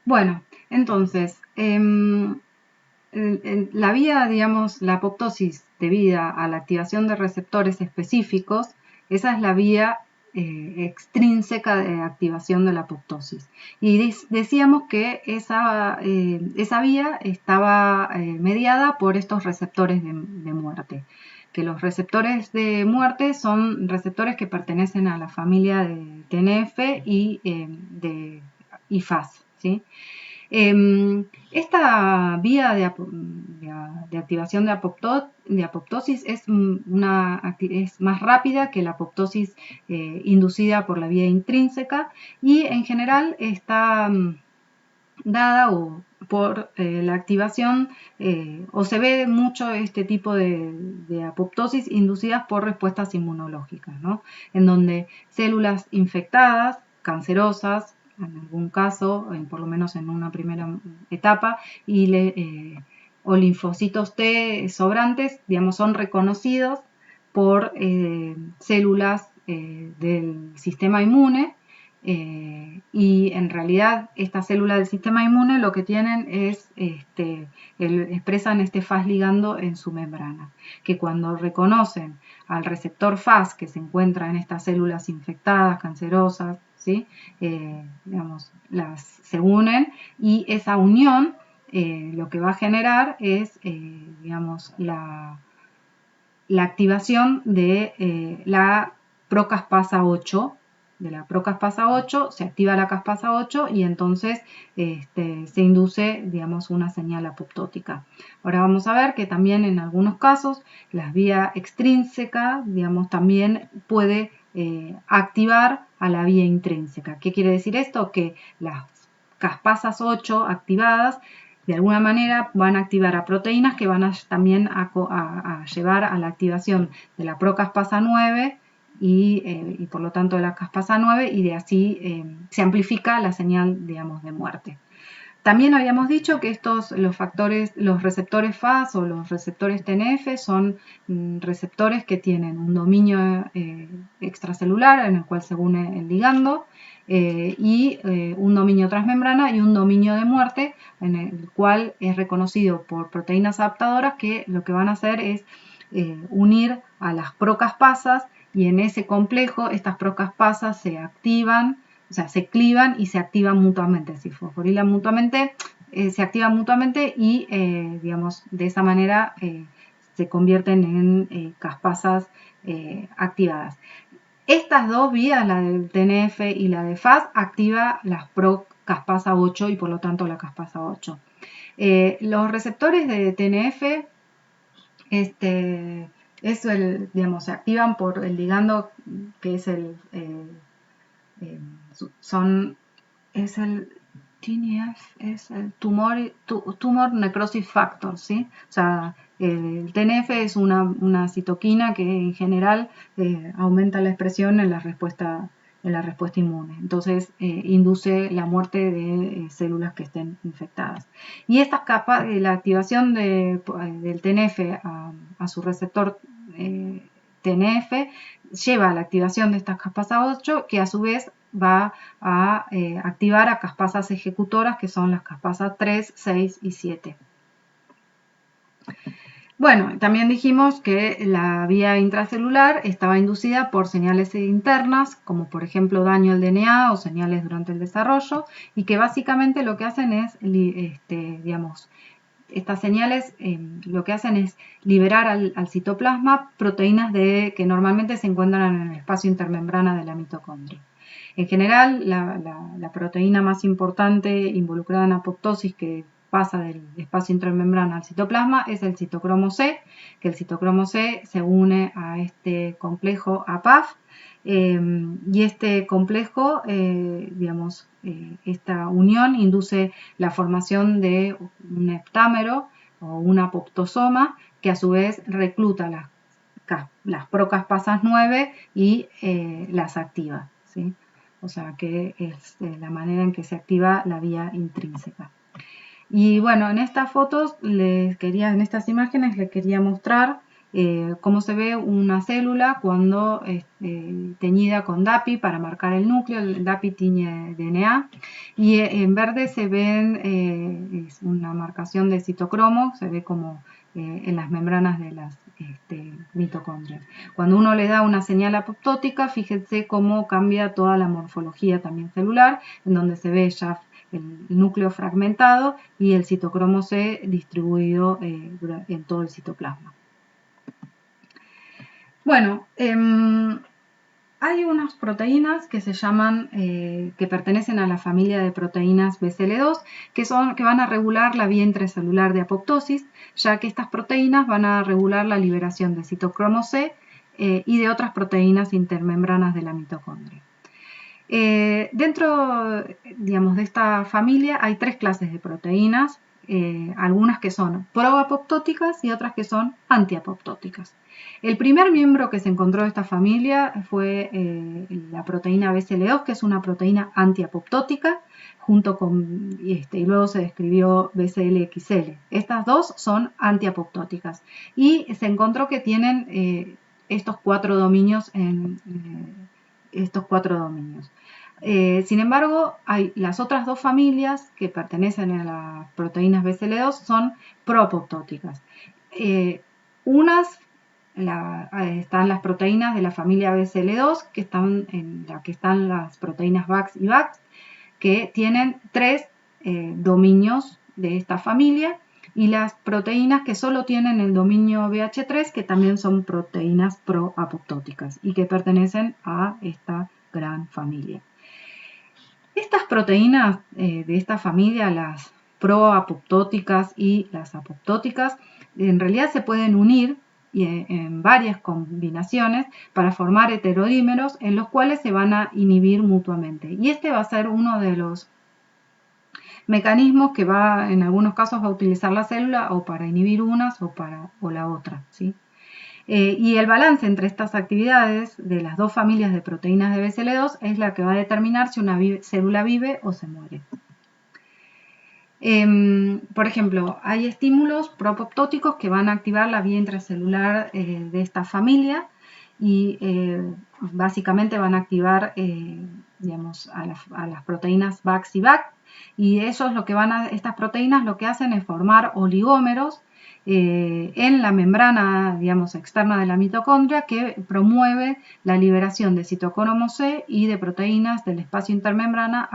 Bueno, entonces, la vía, digamos, la apoptosis debida a la activación de receptores específicos, esa es la vía extrínseca de activación de la apoptosis. Y decíamos que esa vía estaba mediada por estos receptores de muerte, que los receptores de muerte son receptores que pertenecen a la familia de TNF y de IFAS, ¿sí? Esta vía de activación de apoptosis es más rápida que la apoptosis inducida por la vía intrínseca y en general está dada por la activación o se ve mucho este tipo de apoptosis inducidas por respuestas inmunológicas, ¿no? En donde células infectadas, cancerosas, en algún caso, por lo menos en una primera etapa, o linfocitos T sobrantes, digamos, son reconocidos por células del sistema inmune y en realidad estas células del sistema inmune lo que tienen es, expresan este Fas ligando en su membrana, que cuando reconocen al receptor Fas que se encuentra en estas células infectadas, cancerosas, ¿sí? Digamos, se unen y esa unión lo que va a generar es, digamos, la activación de la procaspasa 8, de la procaspasa 8, se activa la caspasa 8 y entonces se induce, digamos, una señal apoptótica. Ahora vamos a ver que también en algunos casos la vía extrínseca, digamos, también puede activar a la vía intrínseca. ¿Qué quiere decir esto? Que las caspasas 8 activadas de alguna manera van a activar a proteínas que van a también a llevar a la activación de la procaspasa 9 y por lo tanto de la caspasa 9 y de así se amplifica la señal, digamos, de muerte. También habíamos dicho que los receptores FAS o los receptores TNF son receptores que tienen un dominio extracelular en el cual se une el ligando y un dominio transmembrana y un dominio de muerte en el cual es reconocido por proteínas adaptadoras que lo que van a hacer es unir a las procaspasas y en ese complejo estas procaspasas se activan, o sea, se clivan y se activan mutuamente, se fosforilan mutuamente, se activan mutuamente y, digamos, de esa manera se convierten en caspasas activadas. Estas dos vías, la del TNF y la de FAS, activa las procaspasa 8 y por lo tanto la caspasa 8. Los receptores de TNF digamos, se activan por el ligando que es son es el TNF, es el tumor necrosis factor, ¿sí? O sea, el TNF es una citoquina que en general aumenta la expresión en la respuesta inmune. Entonces, induce la muerte de células que estén infectadas. Y estas capas, la activación del TNF a su receptor TNF lleva a la activación de estas caspasa 8 que a su vez va a activar a caspasas ejecutoras que son las caspasas 3, 6 y 7. Bueno, también dijimos que la vía intracelular estaba inducida por señales internas, como por ejemplo daño al DNA o señales durante el desarrollo, y que básicamente lo que hacen es, digamos, estas señales lo que hacen es liberar al citoplasma proteínas que normalmente se encuentran en el espacio intermembrana de la mitocondria. En general, la proteína más importante involucrada en apoptosis que pasa del espacio intermembrana al citoplasma es el citocromo C, que el citocromo C se une a este complejo APAF y este complejo, digamos, esta unión induce la formación de un heptámero o un apoptosoma que a su vez recluta las procaspasas 9 y las activa, ¿sí? O sea que es la manera en que se activa la vía intrínseca. Y bueno, en estas fotos en estas imágenes les quería mostrar cómo se ve una célula cuando teñida con DAPI para marcar el núcleo. El DAPI tiñe DNA, y en verde se ven, es una marcación de citocromo, se ve como en las membranas de las mitocondrias. Cuando uno le da una señal apoptótica, fíjense cómo cambia toda la morfología también celular, en donde se ve ya el núcleo fragmentado y el citocromo C distribuido en todo el citoplasma. Bueno, hay unas proteínas que se llaman, que pertenecen a la familia de proteínas BCL2, que van a regular la vía intracelular de apoptosis, ya que estas proteínas van a regular la liberación de citocromo C y de otras proteínas intermembranas de la mitocondria. Dentro, digamos, de esta familia hay tres clases de proteínas, algunas que son proapoptóticas y otras que son antiapoptóticas. El primer miembro que se encontró de esta familia fue la proteína BCL2, que es una proteína antiapoptótica, junto con, y luego se describió BCL-XL. Estas dos son antiapoptóticas y se encontró que tienen estos cuatro dominios sin embargo, hay las otras dos familias que pertenecen a las proteínas BCL2 son proapoptóticas. Están las proteínas de la familia BCL2, que están en la que están las proteínas VAX y VAX, que tienen tres dominios de esta familia, y las proteínas que solo tienen el dominio BH3, que también son proteínas proapoptóticas y que pertenecen a esta gran familia. Estas proteínas de esta familia, las proapoptóticas y las apoptóticas, en realidad se pueden unir en varias combinaciones para formar heterodímeros en los cuales se van a inhibir mutuamente. Y este va a ser uno de los mecanismos que en algunos casos va a utilizar la célula o para inhibir unas o la otra, ¿sí? Y el balance entre estas actividades de las dos familias de proteínas de BCL2 es la que va a determinar si una célula vive o se muere. Por ejemplo, hay estímulos proapoptóticos que van a activar la vía intracelular de esta familia y básicamente van a activar digamos, a las proteínas VAX y VAC, y eso es lo que estas proteínas lo que hacen es formar oligómeros en la membrana, digamos, externa de la mitocondria, que promueve la liberación de citocromo C y de proteínas del espacio intermembrana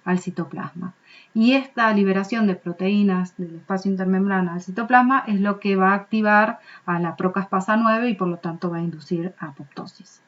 al citoplasma. Y esta liberación de proteínas del espacio intermembrana al citoplasma es lo que va a activar a la procaspasa 9 y por lo tanto va a inducir apoptosis.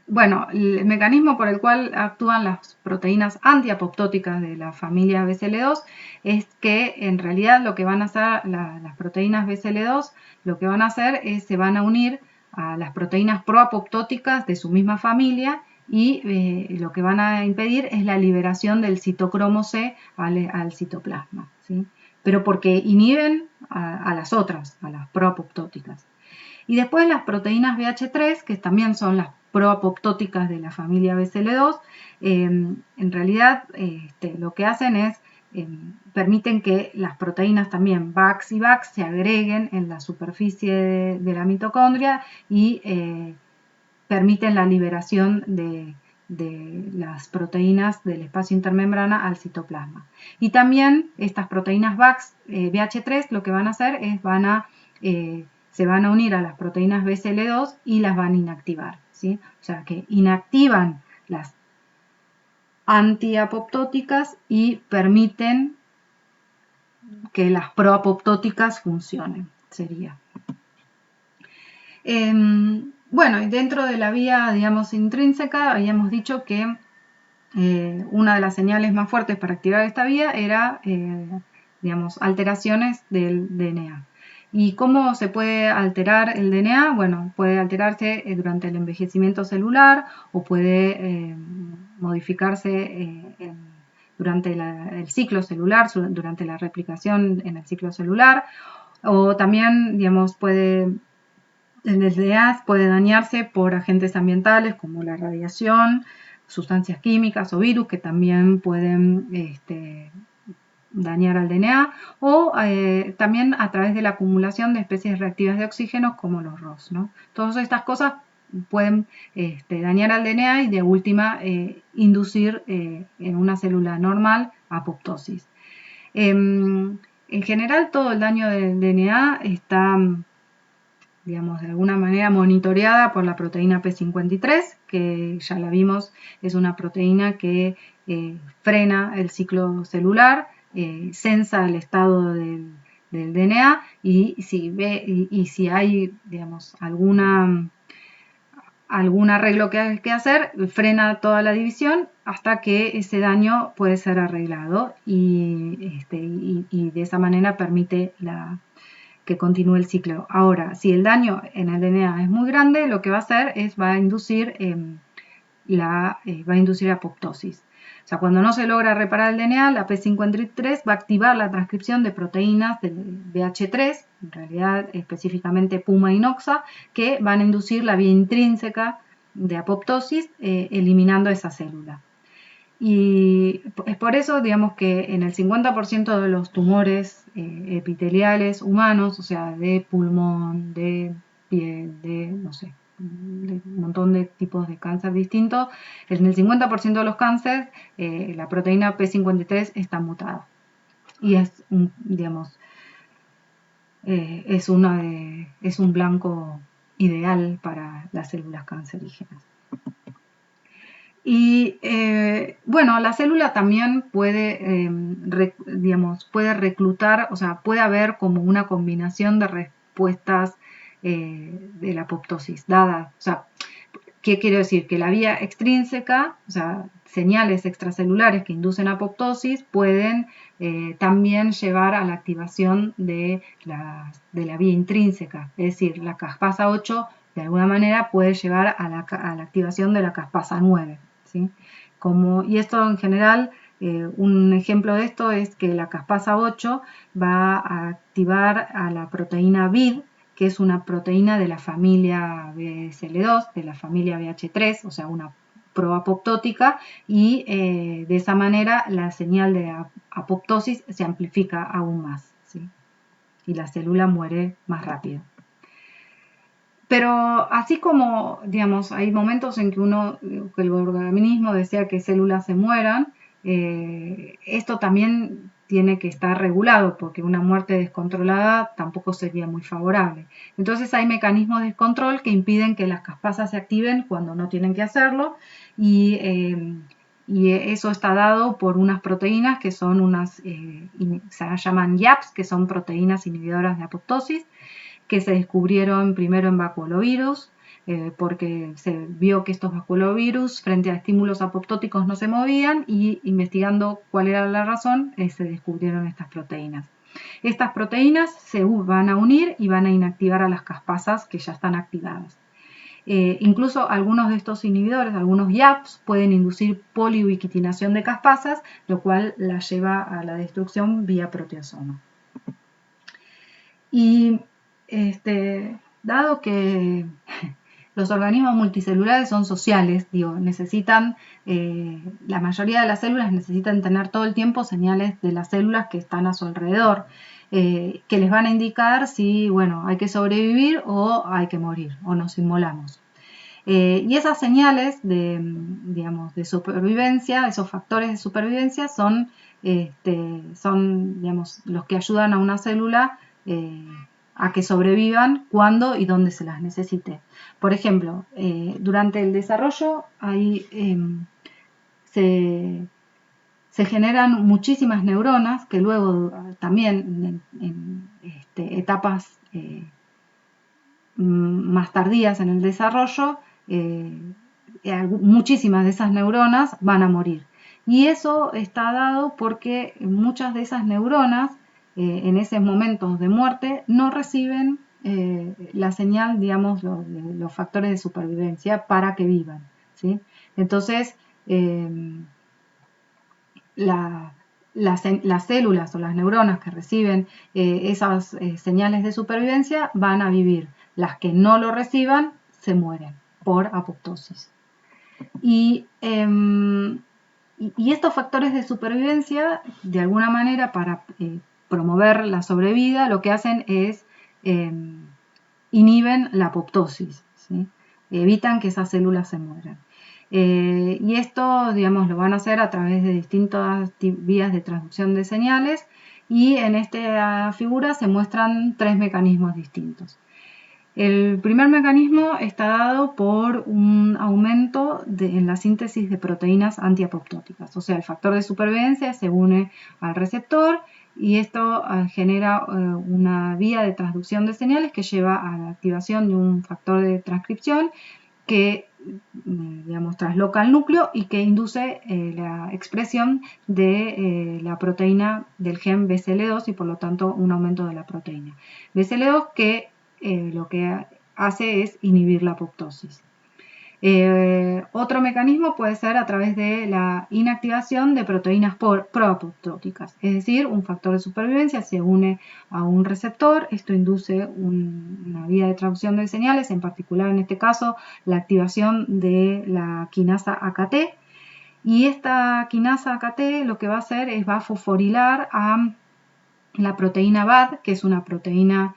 Bueno, el mecanismo por el cual actúan las proteínas antiapoptóticas de la familia BCL2 es que en realidad lo que van a hacer las proteínas BCL2, lo que van a hacer es se van a unir a las proteínas proapoptóticas de su misma familia y lo que van a impedir es la liberación del citocromo C al citoplasma, ¿sí? Pero porque inhiben a las otras, a las proapoptóticas. Y después las proteínas BH3, que también son las proapoptóticas de la familia BCL2, en realidad lo que hacen es permiten que las proteínas también VAX y VAX se agreguen en la superficie de la mitocondria y permiten la liberación de las proteínas del espacio intermembrana al citoplasma. Y también estas proteínas VAX, BH3, lo que van a hacer es se van a unir a las proteínas BCL2 y las van a inactivar, ¿sí? O sea que inactivan las antiapoptóticas y permiten que las proapoptóticas funcionen, sería. Bueno, y dentro de la vía, digamos, intrínseca, habíamos dicho que una de las señales más fuertes para activar esta vía era, digamos, alteraciones del DNA. ¿Y cómo se puede alterar el DNA? Bueno, puede alterarse durante el envejecimiento celular o puede modificarse durante el ciclo celular, durante la replicación en el ciclo celular, o también, digamos, el DNA puede dañarse por agentes ambientales como la radiación, sustancias químicas o virus que también pueden dañar al DNA, o también a través de la acumulación de especies reactivas de oxígeno como los ROS, ¿no? Todas estas cosas pueden dañar al DNA y de última inducir en una célula normal apoptosis. En general, todo el daño del DNA está, digamos, de alguna manera monitoreada por la proteína P53, que ya la vimos, es una proteína que frena el ciclo celular, sensa el estado del DNA y si hay, digamos, algún arreglo que hay que hacer, frena toda la división hasta que ese daño puede ser arreglado y de esa manera permite que continúe el ciclo. Ahora, si el daño en el DNA es muy grande, lo que va a hacer es va a inducir apoptosis. O sea, cuando no se logra reparar el DNA, la P53 va a activar la transcripción de proteínas del BH3, en realidad específicamente Puma y Noxa, que van a inducir la vía intrínseca de apoptosis, eliminando esa célula. Y es por eso, digamos, que en el 50% de los tumores epiteliales humanos, o sea, de pulmón, de piel, de, no sé, de un montón de tipos de cáncer distintos, en el 50% de los cánceres la proteína P53 está mutada. Y es, digamos, es un blanco ideal para las células cancerígenas. Y bueno, la célula también puede, puede reclutar, o sea, puede haber como una combinación de respuestas de la apoptosis dadas. O sea, ¿qué quiero decir? Que la vía extrínseca, o sea, señales extracelulares que inducen apoptosis pueden también llevar a la activación de la vía intrínseca. Es decir, la caspasa 8 de alguna manera puede llevar a la activación de la caspasa 9. ¿Sí? Y esto en general, un ejemplo de esto es que la caspasa 8 va a activar a la proteína BID, que es una proteína de la familia BSL2, de la familia BH3, o sea, una proapoptótica, y de esa manera la señal de apoptosis se amplifica aún más, ¿sí? Y la célula muere más rápido. Pero así como, digamos, hay momentos en que el organismo desea que células se mueran, esto también tiene que estar regulado porque una muerte descontrolada tampoco sería muy favorable. Entonces hay mecanismos de control que impiden que las caspasas se activen cuando no tienen que hacerlo y eso está dado por unas proteínas que son se llaman YAPs, que son proteínas inhibidoras de apoptosis, que se descubrieron primero en vacuolovirus, porque se vio que estos vacuolovirus frente a estímulos apoptóticos no se movían y investigando cuál era la razón, se descubrieron estas proteínas. Estas proteínas se van a unir y van a inactivar a las caspasas que ya están activadas. Incluso algunos de estos inhibidores, algunos YAPs, pueden inducir poliubiquitinación de caspasas, lo cual las lleva a la destrucción vía proteasoma. Y dado que los organismos multicelulares son sociales, necesitan, la mayoría de las células necesitan tener todo el tiempo señales de las células que están a su alrededor, que les van a indicar si, bueno, hay que sobrevivir o hay que morir, o nos inmolamos. Y esas señales de supervivencia, esos factores de supervivencia son digamos, los que ayudan a una célula a que sobrevivan cuando y donde se las necesite. Por ejemplo, durante el desarrollo se generan muchísimas neuronas que luego también en etapas más tardías en el desarrollo, muchísimas de esas neuronas van a morir. Y eso está dado porque muchas de esas neuronas en esos momentos de muerte no reciben la señal, digamos, los factores de supervivencia para que vivan, ¿sí? Entonces, las células o las neuronas que reciben esas señales de supervivencia van a vivir. Las que no lo reciban se mueren por apoptosis. Y y estos factores de supervivencia, de alguna manera, para promover la sobrevida, lo que hacen es inhiben la apoptosis, ¿sí? Evitan que esas células se mueran. Y esto, digamos, lo van a hacer a través de distintas vías de transducción de señales, y en esta figura se muestran 3 mecanismos distintos. El primer mecanismo está dado por un aumento en la síntesis de proteínas antiapoptóticas, o sea, el factor de supervivencia se une al receptor y esto genera una vía de transducción de señales que lleva a la activación de un factor de transcripción que, digamos, trasloca el núcleo y que induce la expresión de la proteína del gen BCL2 y por lo tanto un aumento de la proteína BCL2 que lo que hace es inhibir la apoptosis. Otro mecanismo puede ser a través de la inactivación de proteínas proapoptóticas, es decir, un factor de supervivencia se une a un receptor, esto induce una vía de traducción de señales, en particular en este caso la activación de la quinasa AKT, y esta quinasa AKT lo que va a hacer es va a fosforilar a la proteína BAD, que es una proteína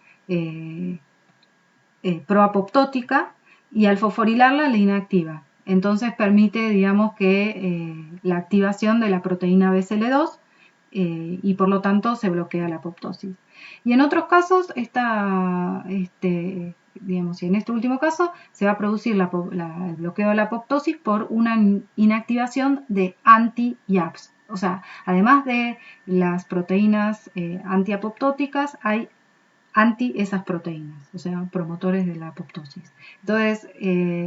proapoptótica, y al fosforilarla la inactiva. Entonces permite, digamos, que la activación de la proteína BCL2 y por lo tanto se bloquea la apoptosis. Y en otros casos, digamos, y en este último caso, se va a producir el bloqueo de la apoptosis por una inactivación de anti-YAPs. O sea, además de las proteínas antiapoptóticas, hay anti esas proteínas, o sea, promotores de la apoptosis. Entonces,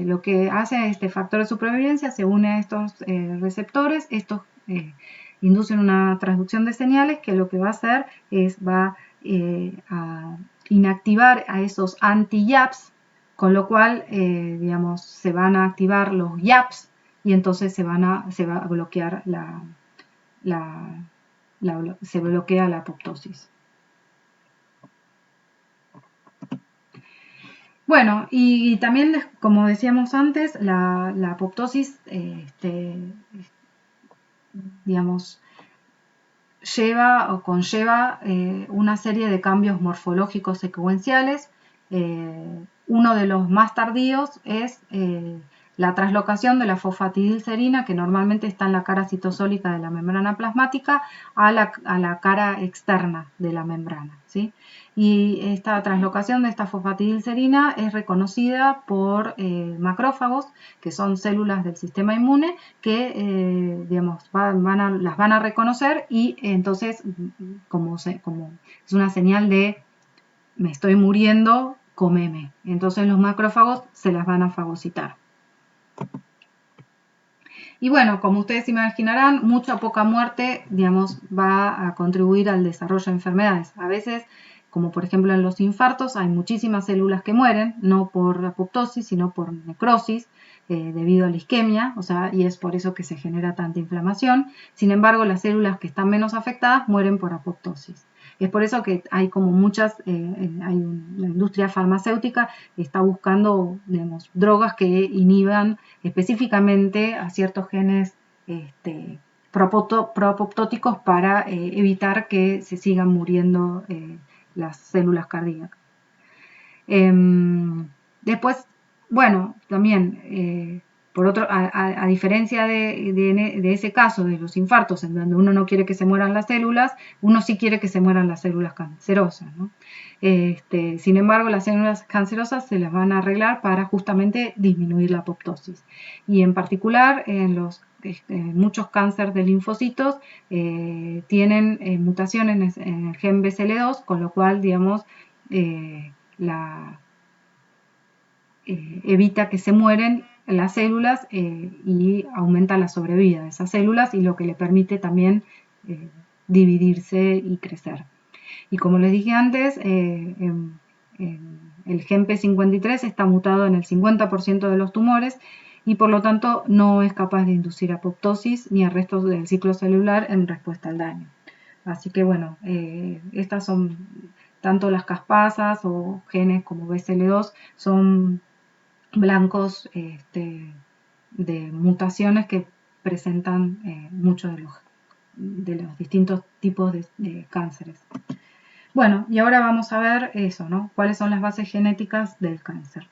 lo que hace este factor de supervivencia se une a estos receptores, estos inducen una transducción de señales que lo que va a hacer es va a inactivar a esos anti-YAPs, con lo cual, digamos, se van a activar los YAPs y entonces se va a bloquear se bloquea la apoptosis. Bueno, y también, como decíamos antes, la apoptosis, digamos, lleva o conlleva una serie de cambios morfológicos secuenciales. Uno de los más tardíos es la traslocación de la fosfatidilcerina, que normalmente está en la cara citosólica de la membrana plasmática, a la cara externa de la membrana, ¿sí? Y esta traslocación de esta fosfatidilcerina es reconocida por macrófagos, que son células del sistema inmune, que digamos, las van a reconocer y entonces, como es una señal de me estoy muriendo, comeme. Entonces los macrófagos se las van a fagocitar. Y bueno, como ustedes imaginarán, mucha o poca muerte, digamos, va a contribuir al desarrollo de enfermedades. A veces, como por ejemplo en los infartos, hay muchísimas células que mueren, no por apoptosis, sino por necrosis, debido a la isquemia, o sea, y es por eso que se genera tanta inflamación. Sin embargo, las células que están menos afectadas mueren por apoptosis. Es por eso que hay como muchas, la industria farmacéutica está buscando, digamos, drogas que inhiban específicamente a ciertos genes proapoptóticos para evitar que se sigan muriendo las células cardíacas. Después, bueno, también, por otro, a diferencia de ese caso de los infartos, en donde uno no quiere que se mueran las células, uno sí quiere que se mueran las células cancerosas, ¿no? Sin embargo, las células cancerosas se las van a arreglar para justamente disminuir la apoptosis. Y en particular, en muchos cánceres de linfocitos tienen mutaciones en el gen BCL2, con lo cual, digamos, evita que se mueren las células y aumenta la sobrevida de esas células y lo que le permite también dividirse y crecer. Y como les dije antes, el gen P53 está mutado en el 50% de los tumores y por lo tanto no es capaz de inducir apoptosis ni arrestos del ciclo celular en respuesta al daño. Así que bueno, estas son tanto las caspasas o genes como BCL2 son blancos de mutaciones que presentan muchos de los distintos tipos de cánceres. Bueno, y ahora vamos a ver eso, ¿no? ¿Cuáles son las bases genéticas del cáncer?